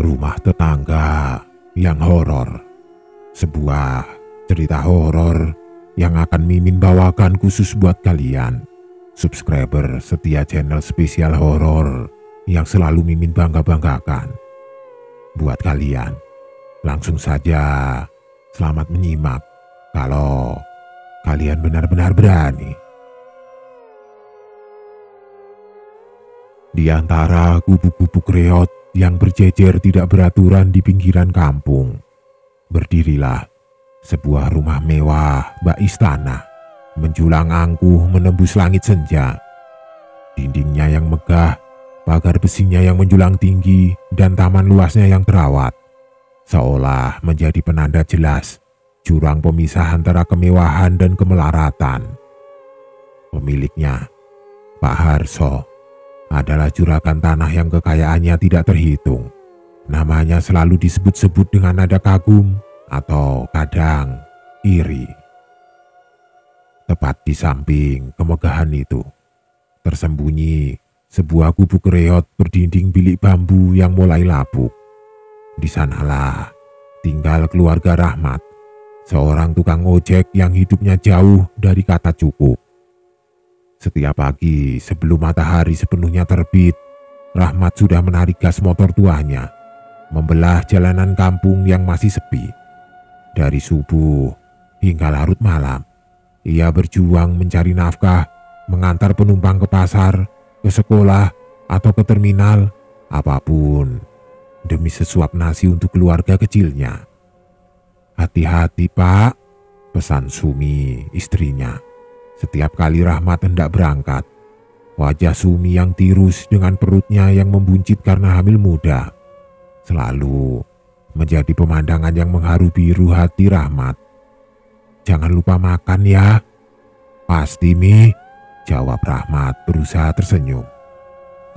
Rumah Tetangga yang Horor. Sebuah cerita horor yang akan Mimin bawakan khusus buat kalian, subscriber setia channel spesial horor yang selalu Mimin bangga-banggakan. Buat kalian, langsung saja selamat menyimak kalau kalian benar-benar berani. Di antara gubuk-gubuk reot yang berjejer tidak beraturan di pinggiran kampung, berdirilah sebuah rumah mewah bak istana, menjulang angkuh menembus langit senja. Dindingnya yang megah, pagar besinya yang menjulang tinggi, dan taman luasnya yang terawat, seolah menjadi penanda jelas jurang pemisah antara kemewahan dan kemelaratan. Pemiliknya, Pak Harso, adalah juragan tanah yang kekayaannya tidak terhitung. Namanya selalu disebut-sebut dengan nada kagum atau kadang iri. Tepat di samping kemegahan itu, tersembunyi sebuah gubuk reot berdinding bilik bambu yang mulai lapuk. Di sanalah tinggal keluarga Rahmat, seorang tukang ojek yang hidupnya jauh dari kata cukup. Setiap pagi sebelum matahari sepenuhnya terbit, Rahmat sudah menarik gas motor tuanya, membelah jalanan kampung yang masih sepi. Dari subuh hingga larut malam, ia berjuang mencari nafkah, mengantar penumpang ke pasar, ke sekolah, atau ke terminal, apapun, demi sesuap nasi untuk keluarga kecilnya. "Hati-hati, Pak," pesan Sumi, istrinya. Setiap kali Rahmat hendak berangkat, wajah Sumi yang tirus dengan perutnya yang membuncit karena hamil muda selalu menjadi pemandangan yang mengharu biru hati Rahmat. "Jangan lupa makan ya." "Pasti, Mi," jawab Rahmat berusaha tersenyum.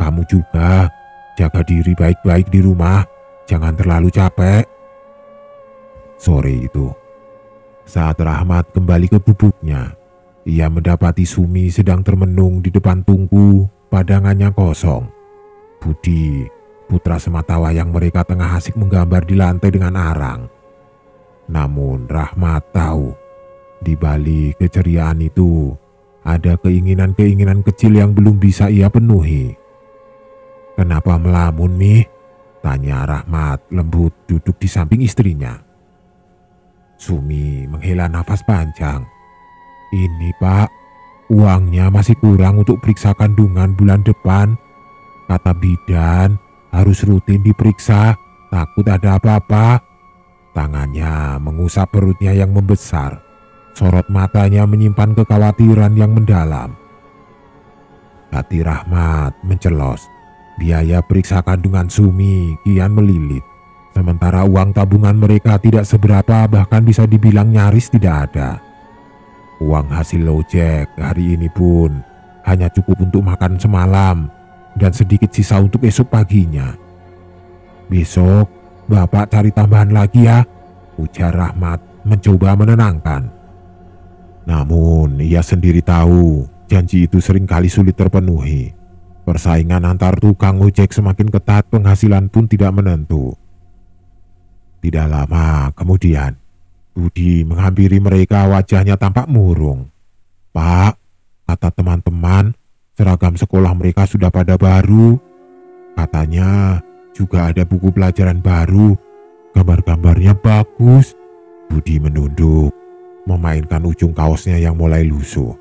"Kamu juga jaga diri baik-baik di rumah, jangan terlalu capek." Sore itu, saat Rahmat kembali ke gubuknya, ia mendapati Sumi sedang termenung di depan tungku, padangannya kosong. Budi, putra sematawayang mereka, tengah asik menggambar di lantai dengan arang. Namun Rahmat tahu, di balik keceriaan itu ada keinginan-keinginan kecil yang belum bisa ia penuhi. "Kenapa melamun, Mi?" tanya Rahmat lembut duduk di samping istrinya. Sumi menghela nafas panjang. "Ini, Pak, uangnya masih kurang untuk periksa kandungan bulan depan. Kata bidan harus rutin diperiksa, takut ada apa-apa." Tangannya mengusap perutnya yang membesar. Sorot matanya menyimpan kekhawatiran yang mendalam. Hati Rahmat mencelos. Biaya periksa kandungan Sumi kian melilit. Sementara uang tabungan mereka tidak seberapa, bahkan bisa dibilang nyaris tidak ada. Uang hasil ojek hari ini pun hanya cukup untuk makan semalam dan sedikit sisa untuk esok paginya. "Besok Bapak cari tambahan lagi ya," ujar Rahmat mencoba menenangkan. Namun ia sendiri tahu janji itu seringkali sulit terpenuhi. Persaingan antar tukang ojek semakin ketat, penghasilan pun tidak menentu. Tidak lama kemudian, Budi menghampiri mereka, wajahnya tampak murung. "Pak," kata teman-teman, "seragam sekolah mereka sudah pada baru. Katanya juga ada buku pelajaran baru. Gambar-gambarnya bagus." Budi menunduk, memainkan ujung kaosnya yang mulai lusuh.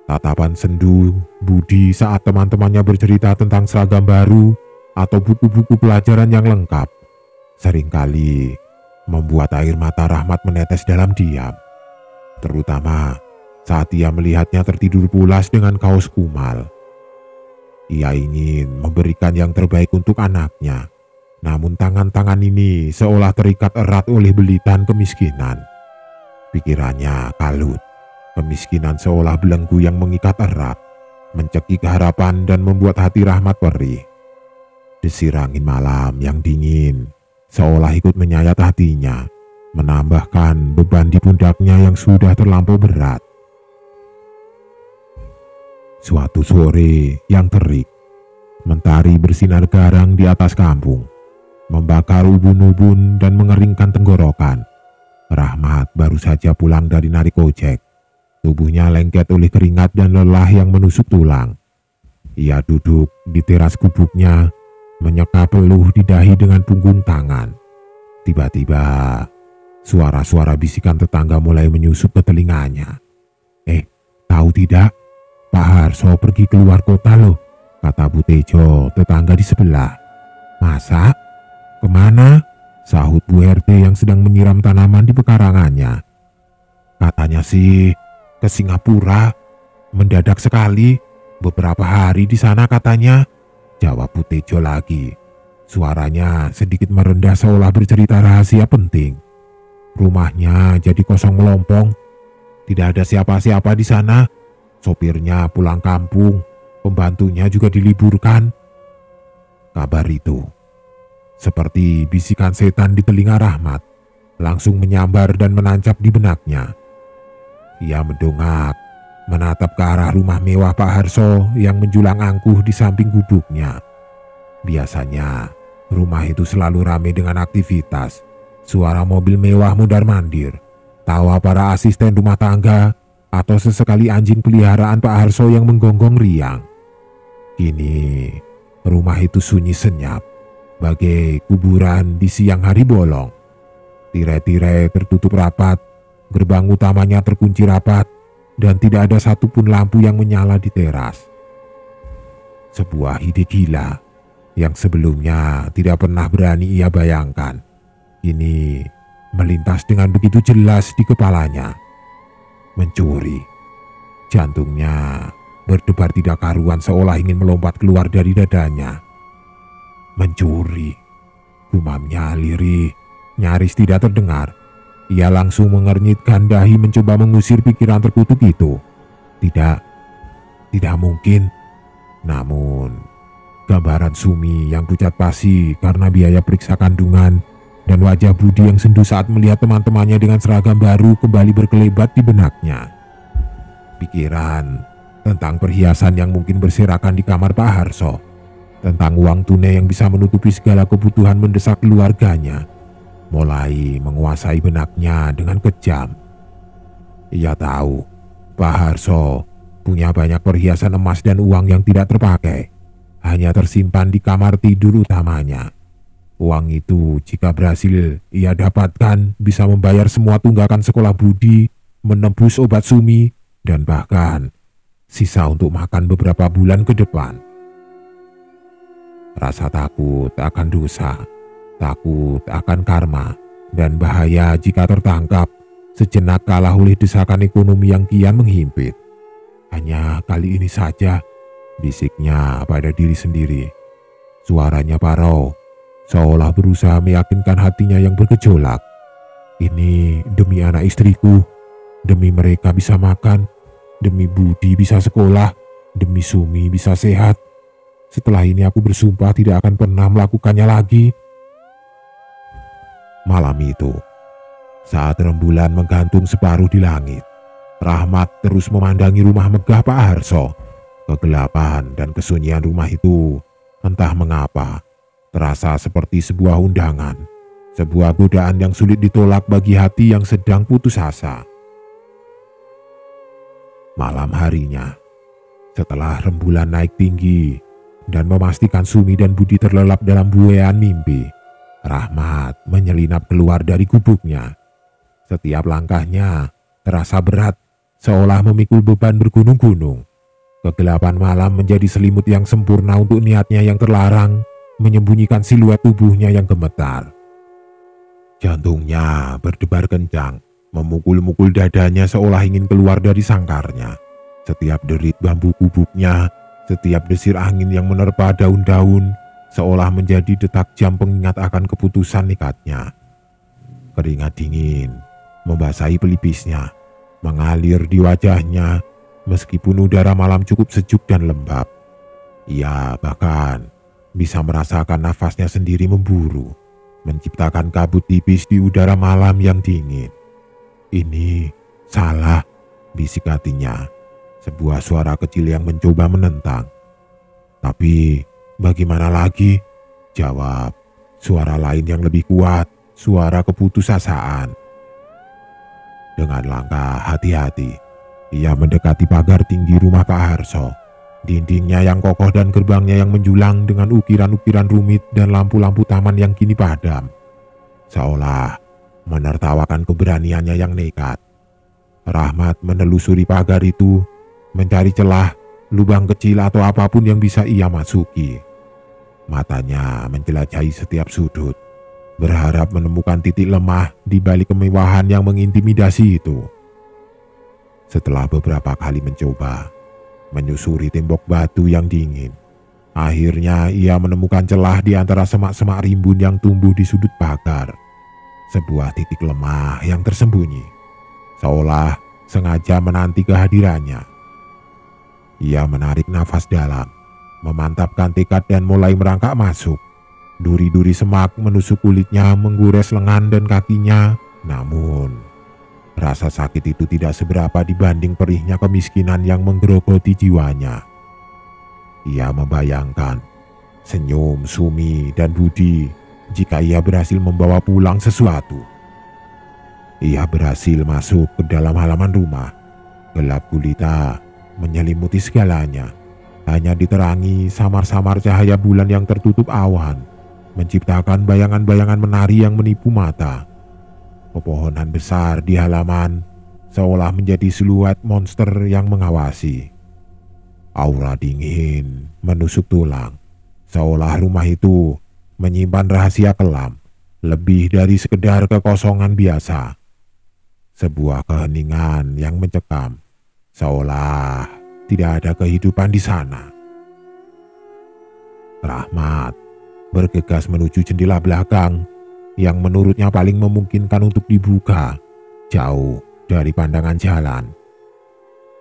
Tatapan sendu Budi saat teman-temannya bercerita tentang seragam baru atau buku-buku pelajaran yang lengkap seringkali membuat air mata Rahmat menetes dalam diam, terutama saat ia melihatnya tertidur pulas dengan kaos kumal. Ia ingin memberikan yang terbaik untuk anaknya, namun tangan-tangan ini seolah terikat erat oleh belitan kemiskinan. Pikirannya kalut, kemiskinan seolah belenggu yang mengikat erat, mencekik harapan dan membuat hati Rahmat perih. Desir angin malam yang dingin seolah ikut menyayat hatinya, menambahkan beban di pundaknya yang sudah terlampau berat. Suatu sore yang terik, mentari bersinar garang di atas kampung. membakar ubun-ubun dan mengeringkan tenggorokan. Rahmat baru saja pulang dari narik ojek. Tubuhnya lengket oleh keringat dan lelah yang menusuk tulang. Ia duduk di teras gubuknya, menyeka peluh di dahi dengan punggung tangan. Tiba-tiba, suara-suara bisikan tetangga mulai menyusup ke telinganya. Tahu tidak? Pak Harso pergi keluar kota loh, kata Bu Tejo, tetangga di sebelah. Masa? Kemana? Sahut Bu RT yang sedang menyiram tanaman di pekarangannya. Katanya sih ke Singapura, mendadak sekali, beberapa hari di sana katanya, jawab Bu Tejo lagi. Suaranya sedikit merendah seolah bercerita rahasia penting. Rumahnya jadi kosong melompong, tidak ada siapa-siapa di sana. Sopirnya pulang kampung, pembantunya juga diliburkan. Kabar itu seperti bisikan setan di telinga Rahmat, langsung menyambar dan menancap di benaknya. Ia mendongak, menatap ke arah rumah mewah Pak Harso yang menjulang angkuh di samping gubuknya. Biasanya, rumah itu selalu ramai dengan aktivitas, suara mobil mewah mondar-mandir, tawa para asisten rumah tangga, atau sesekali anjing peliharaan Pak Harso yang menggonggong riang. Kini, rumah itu sunyi senyap, bagai kuburan di siang hari bolong. Tirai-tirai tertutup rapat, gerbang utamanya terkunci rapat, dan tidak ada satupun lampu yang menyala di teras. Sebuah ide gila yang sebelumnya tidak pernah berani ia bayangkan, kini melintas dengan begitu jelas di kepalanya. Mencuri. Jantungnya berdebar tidak karuan seolah ingin melompat keluar dari dadanya. Mencuri, gumamnya lirih, nyaris tidak terdengar. Ia langsung mengernyitkan dahi mencoba mengusir pikiran terkutuk itu. Tidak mungkin. Namun, gambaran Sumi yang pucat pasi karena biaya periksa kandungan dan wajah Budi yang sendu saat melihat teman-temannya dengan seragam baru kembali berkelebat di benaknya. Pikiran tentang perhiasan yang mungkin berserakan di kamar Pak Harso, tentang uang tunai yang bisa menutupi segala kebutuhan mendesak keluarganya, mulai menguasai benaknya dengan kejam. Ia tahu Pak Harso punya banyak perhiasan emas dan uang yang tidak terpakai, hanya tersimpan di kamar tidur utamanya. Uang itu jika berhasil ia dapatkan bisa membayar semua tunggakan sekolah Budi, menebus obat Sumi, dan bahkan sisa untuk makan beberapa bulan ke depan. Rasa takut akan dosa, takut akan karma, dan bahaya jika tertangkap, sejenak kalah oleh desakan ekonomi yang kian menghimpit. Hanya kali ini saja, bisiknya pada diri sendiri. Suaranya parau, seolah berusaha meyakinkan hatinya yang bergejolak. Ini demi anak istriku, demi mereka bisa makan, demi Budi bisa sekolah, demi Sumi bisa sehat. Setelah ini aku bersumpah tidak akan pernah melakukannya lagi. Malam itu, saat rembulan menggantung separuh di langit, Rahmat terus memandangi rumah megah Pak Harso. Kegelapan dan kesunyian rumah itu, entah mengapa, terasa seperti sebuah undangan, sebuah godaan yang sulit ditolak bagi hati yang sedang putus asa. Malam harinya, setelah rembulan naik tinggi dan memastikan Sumi dan Budi terlelap dalam buaian mimpi, Rahmat menyelinap keluar dari gubuknya. Setiap langkahnya terasa berat, seolah memikul beban bergunung-gunung. Kegelapan malam menjadi selimut yang sempurna untuk niatnya yang terlarang, menyembunyikan siluet tubuhnya yang gemetar. Jantungnya berdebar kencang, memukul-mukul dadanya seolah ingin keluar dari sangkarnya. Setiap derit bambu gubuknya, setiap desir angin yang menerpa daun-daun, seolah menjadi detak jam pengingat akan keputusan nekatnya. Keringat dingin membasahi pelipisnya, mengalir di wajahnya, meskipun udara malam cukup sejuk dan lembab. Ia bahkan bisa merasakan nafasnya sendiri memburu, menciptakan kabut tipis di udara malam yang dingin. Ini salah, bisik hatinya. Sebuah suara kecil yang mencoba menentang. Tapi bagaimana lagi? Jawab suara lain yang lebih kuat, suara keputusasaan. Dengan langkah hati-hati, ia mendekati pagar tinggi rumah Pak Harso. Dindingnya yang kokoh dan gerbangnya yang menjulang dengan ukiran-ukiran rumit dan lampu-lampu taman yang kini padam, seolah menertawakan keberaniannya yang nekat. Rahmat menelusuri pagar itu, mencari celah, lubang kecil atau apapun yang bisa ia masuki. Matanya menjelajahi setiap sudut, berharap menemukan titik lemah di balik kemewahan yang mengintimidasi itu. Setelah beberapa kali mencoba menyusuri tembok batu yang dingin, akhirnya ia menemukan celah di antara semak-semak rimbun yang tumbuh di sudut pagar. Sebuah titik lemah yang tersembunyi, seolah sengaja menanti kehadirannya. Ia menarik nafas dalam, memantapkan tekad dan mulai merangkak masuk. Duri-duri semak menusuk kulitnya, menggores lengan dan kakinya. Namun rasa sakit itu tidak seberapa dibanding perihnya kemiskinan yang menggerogoti jiwanya. Ia membayangkan senyum Sumi dan Budi jika ia berhasil membawa pulang sesuatu. Ia berhasil masuk ke dalam halaman rumah. Gelap gulita menyelimuti segalanya. Hanya diterangi samar-samar cahaya bulan yang tertutup awan, menciptakan bayangan-bayangan menari yang menipu mata. Pepohonan besar di halaman seolah menjadi siluet monster yang mengawasi. Aura dingin menusuk tulang, seolah rumah itu menyimpan rahasia kelam, lebih dari sekedar kekosongan biasa. Sebuah keheningan yang mencekam, seolah tidak ada kehidupan di sana. Rahmat bergegas menuju jendela belakang yang menurutnya paling memungkinkan untuk dibuka, jauh dari pandangan jalan.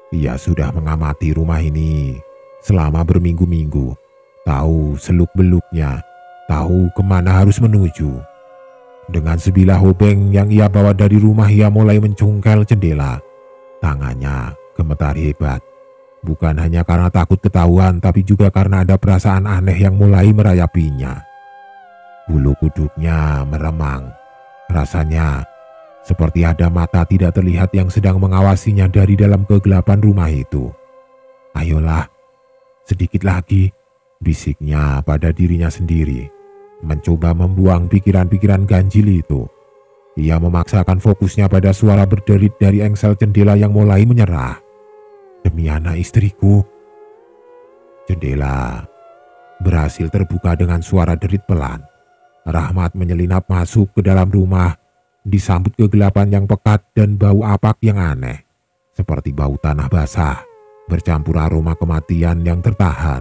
Ia sudah mengamati rumah ini selama berminggu-minggu, tahu seluk-beluknya, tahu kemana harus menuju. Dengan sebilah obeng yang ia bawa dari rumah, ia mulai mencungkel jendela. Tangannya gemetar hebat, bukan hanya karena takut ketahuan, tapi juga karena ada perasaan aneh yang mulai merayapinya. Bulu kuduknya meremang, rasanya seperti ada mata tidak terlihat yang sedang mengawasinya dari dalam kegelapan rumah itu. "Ayolah, sedikit lagi," bisiknya pada dirinya sendiri, mencoba membuang pikiran-pikiran ganjil itu. Ia memaksakan fokusnya pada suara berderit dari engsel jendela yang mulai menyerah. "Demi anak istriku." Jendela berhasil terbuka dengan suara derit pelan. Rahmat menyelinap masuk ke dalam rumah, disambut kegelapan yang pekat dan bau apak yang aneh, seperti bau tanah basah, bercampur aroma kematian yang tertahan.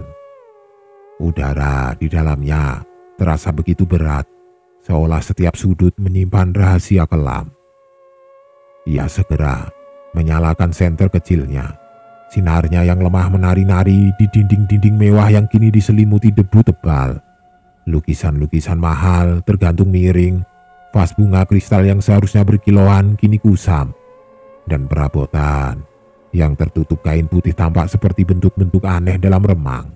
Udara di dalamnya terasa begitu berat, seolah setiap sudut menyimpan rahasia kelam. Ia segera menyalakan senter kecilnya. Sinarnya yang lemah menari-nari di dinding-dinding mewah yang kini diselimuti debu tebal. Lukisan-lukisan mahal tergantung miring, vas bunga kristal yang seharusnya berkilauan kini kusam, dan perabotan yang tertutup kain putih tampak seperti bentuk-bentuk aneh dalam remang.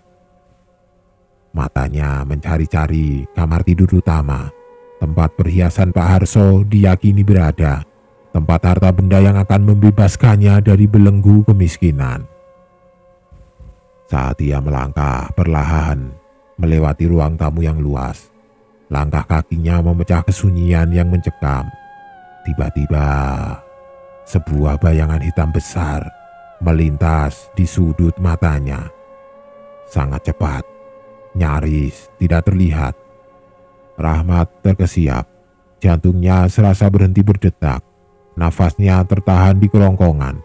Matanya mencari-cari kamar tidur utama, tempat perhiasan Pak Harso diyakini berada, tempat harta benda yang akan membebaskannya dari belenggu kemiskinan. Saat ia melangkah perlahan melewati ruang tamu yang luas, langkah kakinya memecah kesunyian yang mencekam. Tiba-tiba sebuah bayangan hitam besar melintas di sudut matanya. Sangat cepat, nyaris tidak terlihat. Rahmat terkesiap, jantungnya serasa berhenti berdetak, nafasnya tertahan di kerongkongan.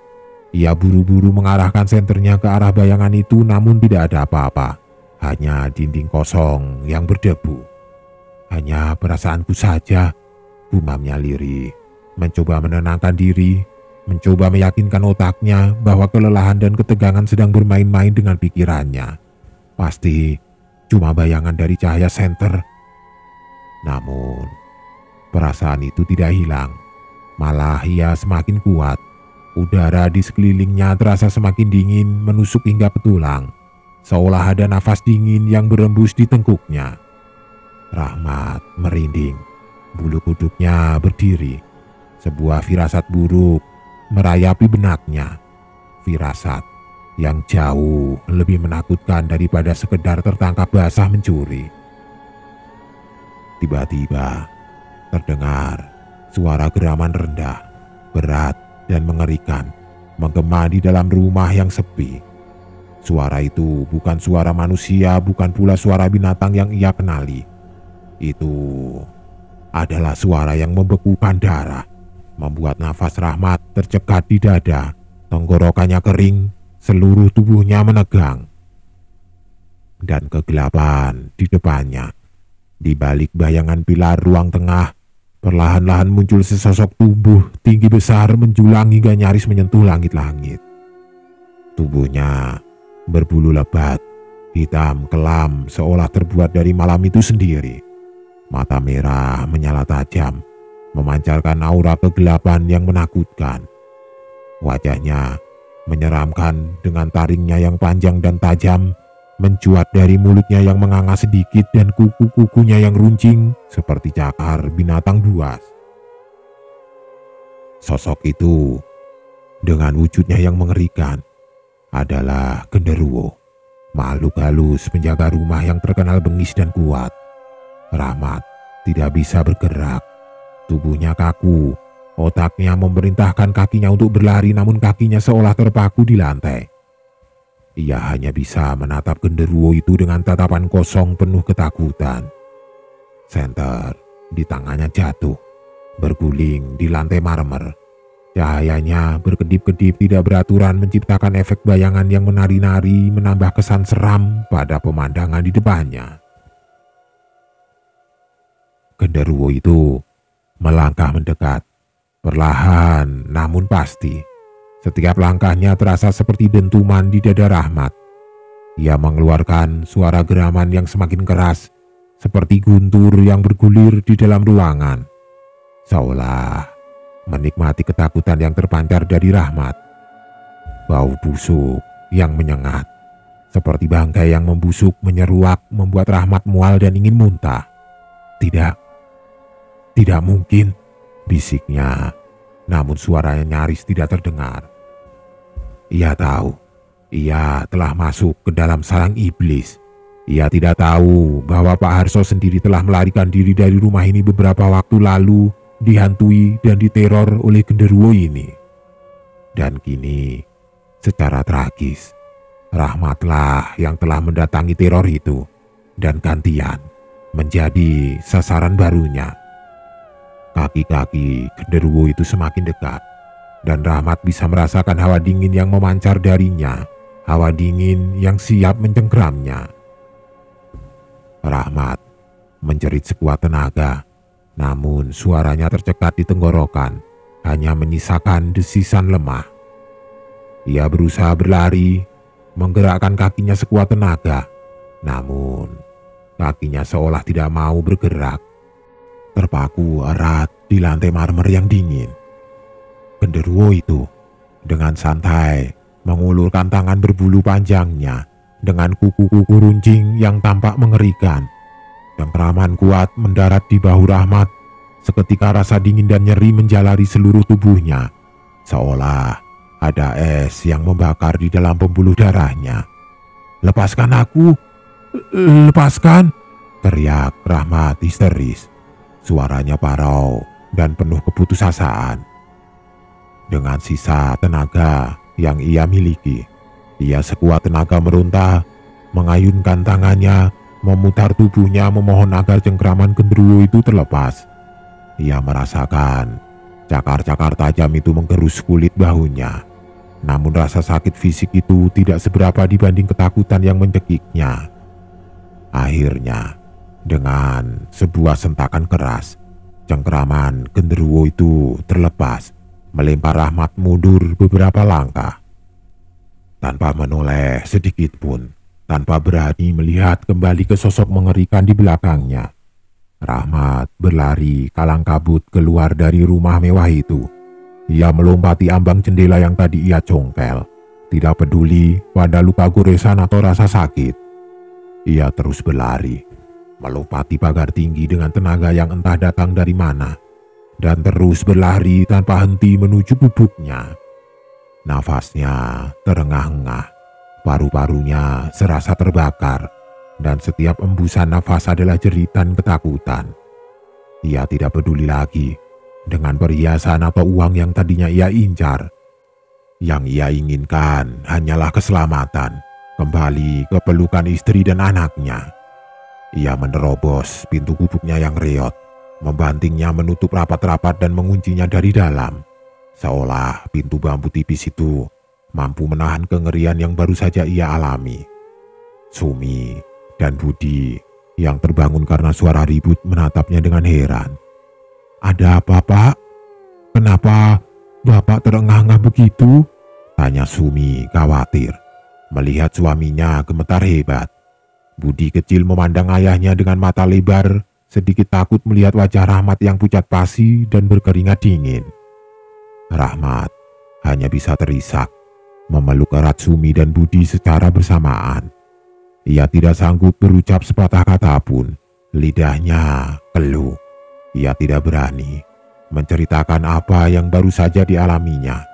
Ia buru-buru mengarahkan senternya ke arah bayangan itu, namun tidak ada apa-apa. Hanya dinding kosong yang berdebu. "Hanya perasaanku saja," gumamnya lirih, mencoba menenangkan diri, mencoba meyakinkan otaknya bahwa kelelahan dan ketegangan sedang bermain-main dengan pikirannya. Pasti cuma bayangan dari cahaya senter. Namun perasaan itu tidak hilang, malah ia semakin kuat. Udara di sekelilingnya terasa semakin dingin, menusuk hingga ke tulang, seolah ada nafas dingin yang berembus di tengkuknya. Rahmat merinding, bulu kuduknya berdiri. Sebuah firasat buruk merayapi benaknya. Firasat yang jauh lebih menakutkan daripada sekedar tertangkap basah mencuri. Tiba-tiba terdengar suara geraman rendah, berat dan mengerikan menggema di dalam rumah yang sepi. Suara itu bukan suara manusia, bukan pula suara binatang yang ia kenali. Itu adalah suara yang membekukan darah, membuat nafas Rahmat tercekat di dada, tenggorokannya kering, seluruh tubuhnya menegang. Dan kegelapan di depannya, di balik bayangan pilar ruang tengah, perlahan-lahan muncul sesosok tubuh tinggi besar menjulang hingga nyaris menyentuh langit-langit. Tubuhnya berbulu lebat, hitam kelam seolah terbuat dari malam itu sendiri. Mata merah menyala tajam, memancarkan aura kegelapan yang menakutkan. Wajahnya menyeramkan dengan taringnya yang panjang dan tajam, mencuat dari mulutnya yang menganga sedikit dan kuku-kukunya yang runcing seperti cakar binatang buas. Sosok itu dengan wujudnya yang mengerikan adalah genderuwo, makhluk halus penjaga rumah yang terkenal bengis dan kuat. Rahmat tidak bisa bergerak, tubuhnya kaku, otaknya memerintahkan kakinya untuk berlari namun kakinya seolah terpaku di lantai. Ia hanya bisa menatap genderuwo itu dengan tatapan kosong penuh ketakutan. Senter di tangannya jatuh, berguling di lantai marmer. Cahayanya berkedip-kedip tidak beraturan menciptakan efek bayangan yang menari-nari menambah kesan seram pada pemandangan di depannya. Genderuwo itu melangkah mendekat, perlahan namun pasti. Setiap langkahnya terasa seperti dentuman di dada Rahmat. Ia mengeluarkan suara geraman yang semakin keras, seperti guntur yang bergulir di dalam ruangan. Seolah menikmati ketakutan yang terpancar dari Rahmat. Bau busuk yang menyengat, seperti bangkai yang membusuk menyeruak membuat Rahmat mual dan ingin muntah. Tidak mungkin, bisiknya, namun suaranya nyaris tidak terdengar. Ia tahu, ia telah masuk ke dalam sarang iblis. Ia tidak tahu bahwa Pak Harso sendiri telah melarikan diri dari rumah ini beberapa waktu lalu, dihantui dan diteror oleh genderuwo ini. Dan kini, secara tragis, Rahmatlah yang telah mendatangi teror itu, dan gantian menjadi sasaran barunya. Kaki-kaki genderuwo itu semakin dekat, dan Rahmat bisa merasakan hawa dingin yang memancar darinya, hawa dingin yang siap mencengkeramnya. Rahmat menjerit sekuat tenaga, namun suaranya tercekat di tenggorokan, hanya menyisakan desisan lemah. Ia berusaha berlari, menggerakkan kakinya sekuat tenaga, namun kakinya seolah tidak mau bergerak, terpaku erat di lantai marmer yang dingin. Genderuwo itu dengan santai mengulurkan tangan berbulu panjangnya dengan kuku-kuku runcing yang tampak mengerikan. Cengkraman kuat mendarat di bahu Rahmat. Seketika rasa dingin dan nyeri menjalari seluruh tubuhnya, seolah ada es yang membakar di dalam pembuluh darahnya. "Lepaskan aku! Lepaskan!" teriak Rahmat histeris. Suaranya parau dan penuh keputusasaan. Dengan sisa tenaga yang ia miliki, ia sekuat tenaga meronta, mengayunkan tangannya, memutar tubuhnya memohon agar cengkraman genderuwo itu terlepas. Ia merasakan cakar-cakar tajam itu menggerus kulit bahunya. Namun rasa sakit fisik itu tidak seberapa dibanding ketakutan yang mencekiknya. Akhirnya, dengan sebuah sentakan keras, cengkraman genderuwo itu terlepas, melempar Rahmat mundur beberapa langkah. Tanpa menoleh sedikit pun, tanpa berani melihat kembali ke sosok mengerikan di belakangnya, Rahmat berlari kalang kabut keluar dari rumah mewah itu. Ia melompati ambang jendela yang tadi ia congkel, tidak peduli pada luka goresan atau rasa sakit. Ia terus berlari. melompati pagar tinggi dengan tenaga yang entah datang dari mana, dan terus berlari tanpa henti menuju gubuknya. Nafasnya terengah-engah, paru-parunya serasa terbakar, dan setiap embusan nafas adalah jeritan ketakutan. Ia tidak peduli lagi dengan perhiasan atau uang yang tadinya ia incar. Yang ia inginkan hanyalah keselamatan, kembali ke pelukan istri dan anaknya. Ia menerobos pintu gubuknya yang reot, membantingnya menutup rapat-rapat dan menguncinya dari dalam, seolah pintu bambu tipis itu mampu menahan kengerian yang baru saja ia alami. Sumi dan Budi yang terbangun karena suara ribut menatapnya dengan heran. "Ada apa, Pak? Kenapa Bapak terengah-engah begitu?" tanya Sumi khawatir melihat suaminya gemetar hebat. Budi kecil memandang ayahnya dengan mata lebar, sedikit takut melihat wajah Rahmat yang pucat pasi dan berkeringat dingin. Rahmat hanya bisa terisak, memeluk erat Sumi dan Budi secara bersamaan. Ia tidak sanggup berucap sepatah kata pun, lidahnya keluh. Ia tidak berani menceritakan apa yang baru saja dialaminya.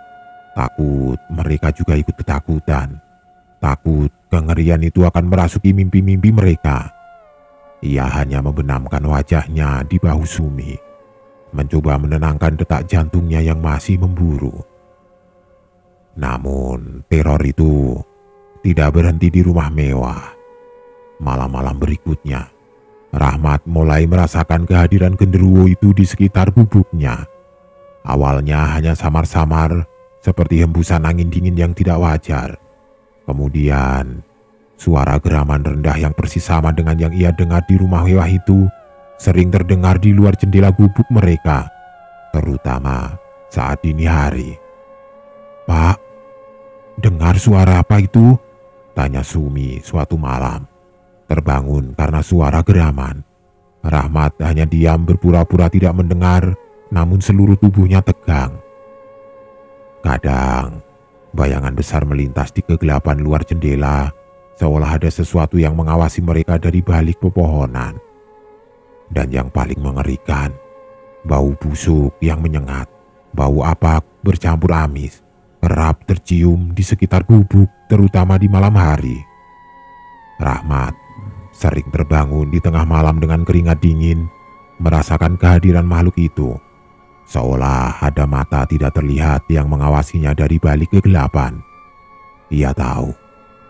Takut mereka juga ikut ketakutan. Takut kengerian itu akan merasuki mimpi-mimpi mereka. Ia hanya membenamkan wajahnya di bahu Sumi, mencoba menenangkan detak jantungnya yang masih memburu. Namun teror itu tidak berhenti di rumah mewah. Malam-malam berikutnya, Rahmat mulai merasakan kehadiran genderuwo itu di sekitar gubuknya. Awalnya hanya samar-samar, seperti hembusan angin dingin yang tidak wajar. Kemudian, suara geraman rendah yang persis sama dengan yang ia dengar di rumah mewah itu sering terdengar di luar jendela gubuk mereka, terutama saat dini hari. "Pak, dengar suara apa itu?" tanya Sumi suatu malam, terbangun karena suara geraman. Rahmat hanya diam berpura-pura tidak mendengar, namun seluruh tubuhnya tegang. Kadang, bayangan besar melintas di kegelapan luar jendela, seolah ada sesuatu yang mengawasi mereka dari balik pepohonan. Dan yang paling mengerikan, bau busuk yang menyengat, bau apak bercampur amis, kerap tercium di sekitar gubuk, terutama di malam hari. Rahmat sering terbangun di tengah malam dengan keringat dingin, merasakan kehadiran makhluk itu, seolah ada mata tidak terlihat yang mengawasinya dari balik kegelapan. Ia tahu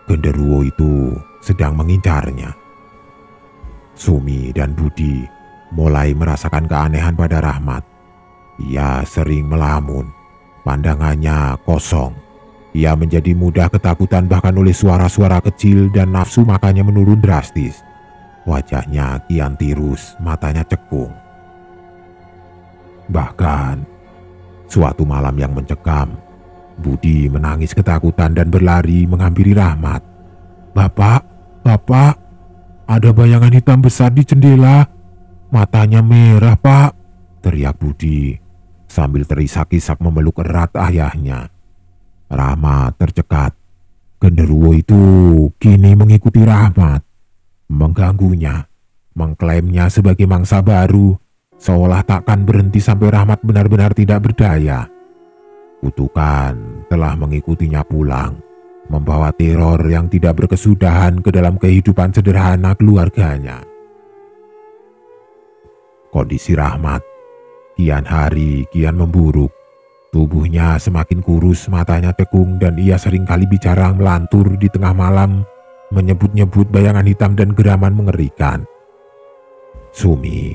genderuwo itu sedang mengincarnya. Sumi dan Budi mulai merasakan keanehan pada Rahmat. Ia sering melamun, pandangannya kosong. Ia menjadi mudah ketakutan bahkan oleh suara-suara kecil dan nafsu makannya menurun drastis. Wajahnya kian tirus, matanya cekung. Bahkan, suatu malam yang mencekam, Budi menangis ketakutan dan berlari menghampiri Rahmat. Bapak, ada bayangan hitam besar di jendela. Matanya merah, Pak," teriak Budi sambil terisak-isak memeluk erat ayahnya. Rahmat tercekat. Genderuwo itu kini mengikuti Rahmat, mengganggunya, mengklaimnya sebagai mangsa baru, seolah takkan berhenti sampai Rahmat benar-benar tidak berdaya. Kutukan telah mengikutinya pulang, membawa teror yang tidak berkesudahan ke dalam kehidupan sederhana keluarganya. Kondisi Rahmat kian hari kian memburuk. Tubuhnya semakin kurus, matanya cekung, dan ia seringkali bicara melantur di tengah malam, menyebut-nyebut bayangan hitam dan geraman mengerikan. Sumi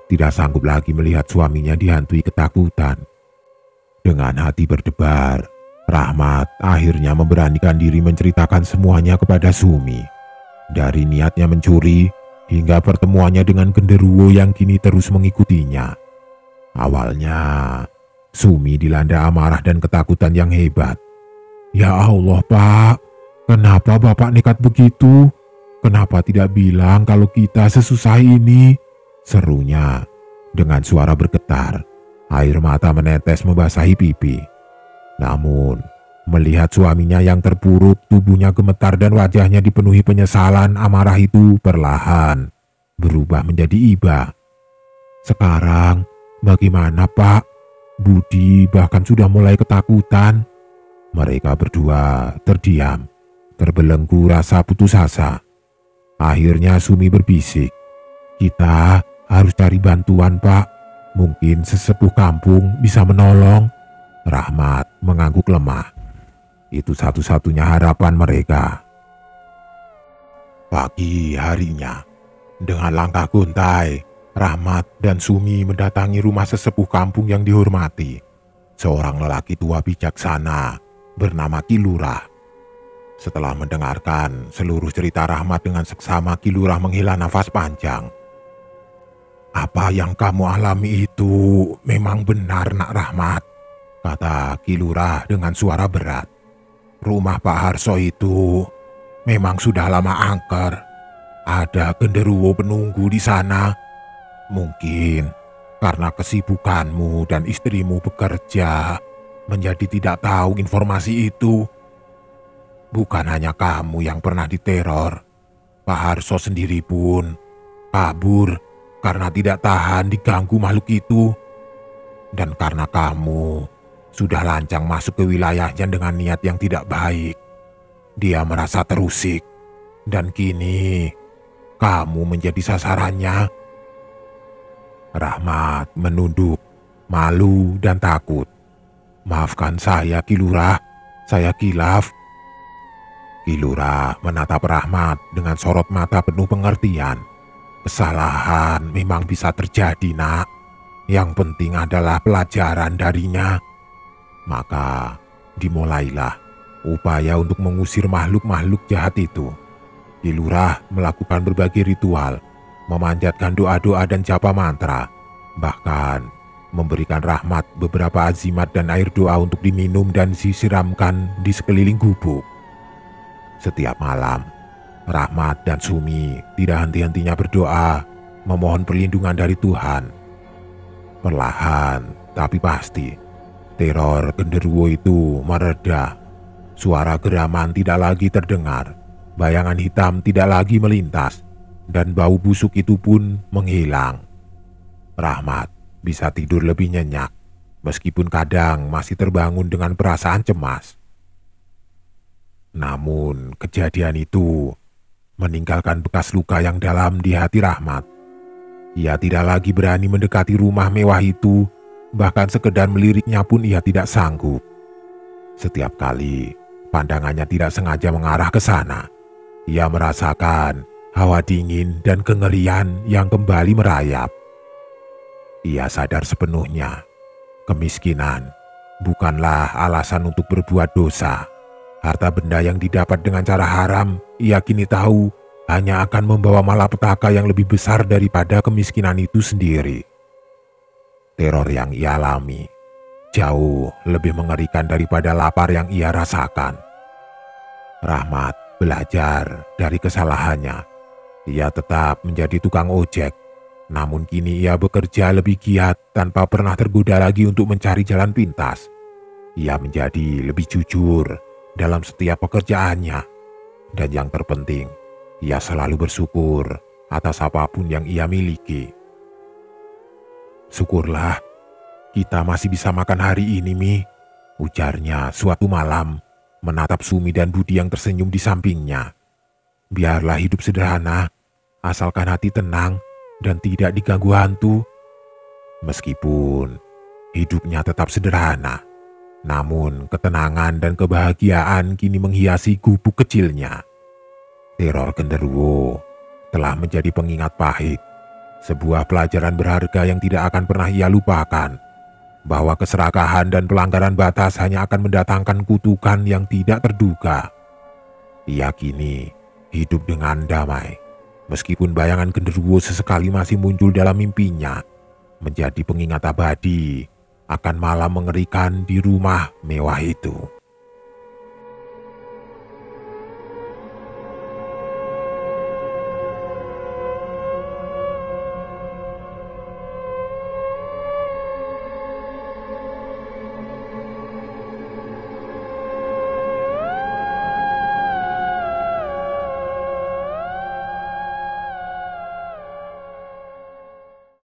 tidak sanggup lagi melihat suaminya dihantui ketakutan. Dengan hati berdebar, Rahmat akhirnya memberanikan diri menceritakan semuanya kepada Sumi. Dari niatnya mencuri, hingga pertemuannya dengan genderuwo yang kini terus mengikutinya. Awalnya, Sumi dilanda amarah dan ketakutan yang hebat. "Ya Allah, Pak, kenapa Bapak nekat begitu? Kenapa tidak bilang kalau kita sesusah ini?" serunya dengan suara bergetar. Air mata menetes membasahi pipi. Namun, melihat suaminya yang terpuruk, tubuhnya gemetar dan wajahnya dipenuhi penyesalan, amarah itu perlahan berubah menjadi iba. Sekarang bagaimana, Pak? Budi bahkan sudah mulai ketakutan. Mereka berdua terdiam, terbelenggu rasa putus asa. Akhirnya Sumi berbisik, "Kita harus cari bantuan, Pak. Mungkin sesepuh kampung bisa menolong." Rahmat mengangguk lemah. Itu satu-satunya harapan mereka. Pagi harinya, dengan langkah gontai, Rahmat dan Sumi mendatangi rumah sesepuh kampung yang dihormati, seorang lelaki tua bijaksana bernama Ki Lurah. Setelah mendengarkan seluruh cerita Rahmat dengan seksama, Ki Lurah menghela nafas panjang. "Apa yang kamu alami itu memang benar, Nak Rahmat," kata Ki Lurah dengan suara berat. "Rumah Pak Harso itu memang sudah lama angker. Ada genderuwo penunggu di sana. Mungkin karena kesibukanmu dan istrimu bekerja, menjadi tidak tahu informasi itu. Bukan hanya kamu yang pernah diteror. Pak Harso sendiri pun kabur karena tidak tahan diganggu makhluk itu. Dan karena kamu sudah lancang masuk ke wilayahnya dengan niat yang tidak baik, dia merasa terusik. Dan kini kamu menjadi sasarannya." Rahmat menunduk, malu dan takut. "Maafkan saya, Ki Lurah. Saya kilaf." Ki Lurah menatap Rahmat dengan sorot mata penuh pengertian. "Kesalahan memang bisa terjadi, Nak. Yang penting adalah pelajaran darinya." Maka dimulailah upaya untuk mengusir makhluk-makhluk jahat itu. Ki Lurah melakukan berbagai ritual, memanjatkan doa-doa dan japa mantra, bahkan memberikan Rahmat beberapa azimat dan air doa untuk diminum dan disiramkan di sekeliling gubuk. Setiap malam, Rahmat dan Sumi tidak henti-hentinya berdoa, memohon perlindungan dari Tuhan. Perlahan tapi pasti, teror genderuwo itu mereda. Suara geraman tidak lagi terdengar, bayangan hitam tidak lagi melintas, dan bau busuk itu pun menghilang. Rahmat bisa tidur lebih nyenyak, meskipun kadang masih terbangun dengan perasaan cemas. Namun kejadian itu meninggalkan bekas luka yang dalam di hati Rahmat. Ia tidak lagi berani mendekati rumah mewah itu, bahkan sekedar meliriknya pun ia tidak sanggup. Setiap kali pandangannya tidak sengaja mengarah ke sana, ia merasakan hawa dingin dan kengerian yang kembali merayap. Ia sadar sepenuhnya, kemiskinan bukanlah alasan untuk berbuat dosa. Harta benda yang didapat dengan cara haram, ia kini tahu hanya akan membawa malapetaka yang lebih besar daripada kemiskinan itu sendiri. Teror yang ia alami jauh lebih mengerikan daripada lapar yang ia rasakan. Rahmat belajar dari kesalahannya. Ia tetap menjadi tukang ojek, namun kini ia bekerja lebih giat tanpa pernah tergoda lagi untuk mencari jalan pintas. Ia menjadi lebih jujur dalam setiap pekerjaannya, dan yang terpenting, ia selalu bersyukur atas apapun yang ia miliki. "Syukurlah, kita masih bisa makan hari ini, Mi," ujarnya suatu malam, menatap Sumi dan Budi yang tersenyum di sampingnya. "Biarlah hidup sederhana, asalkan hati tenang dan tidak diganggu hantu." Meskipun hidupnya tetap sederhana, namun ketenangan dan kebahagiaan kini menghiasi gubuk kecilnya. Teror genderuwo telah menjadi pengingat pahit, sebuah pelajaran berharga yang tidak akan pernah ia lupakan, bahwa keserakahan dan pelanggaran batas hanya akan mendatangkan kutukan yang tidak terduga. Ia kini hidup dengan damai, meskipun bayangan genderuwo sesekali masih muncul dalam mimpinya, menjadi pengingat abadi akan malam mengerikan di rumah mewah itu.